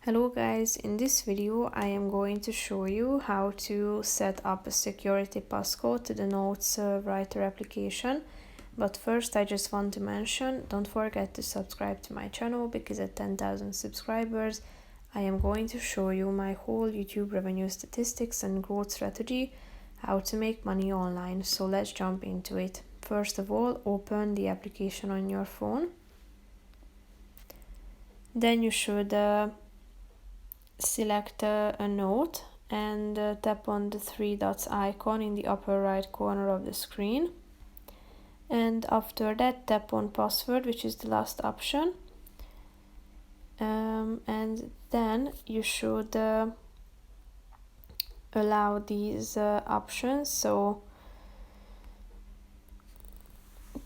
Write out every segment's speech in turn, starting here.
Hello guys, in this video I am going to show you how to set up a security passcode to the Notes Writer application. But first I just want to mention, don't forget to subscribe to my channel because at 10,000 subscribers I am going to show you my whole YouTube revenue statistics and growth strategy, how to make money online. So let's jump into it. First of all, open the application on your phone. Then you should select a note and tap on the three dots icon in the upper right corner of the screen, and after that tap on password, which is the last option, and then you should allow these options. So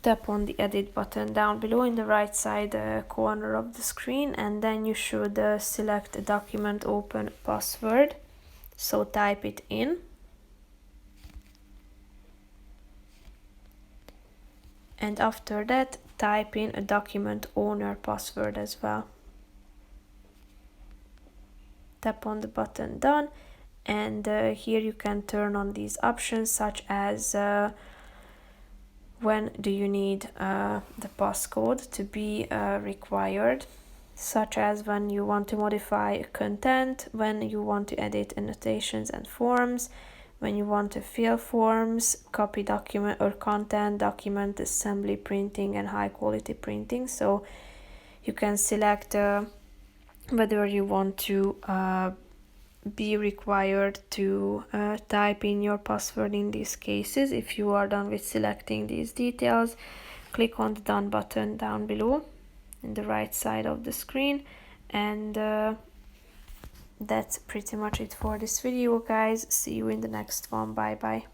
tap on the edit button down below in the right side corner of the screen, and then you should select a document open password. So type it in, and after that type in a document owner password as well. Tap on the button done, and here you can turn on these options such as when do you need the passcode to be required, such as when you want to modify content, when you want to edit annotations and forms, when you want to fill forms, copy document or content, document assembly, printing and high quality printing. So you can select whether you want to be required to type in your password in these cases. If you are done with selecting these details, click on the done button down below in the right side of the screen, and that's pretty much it for this video, guys. See you in the next one. Bye bye.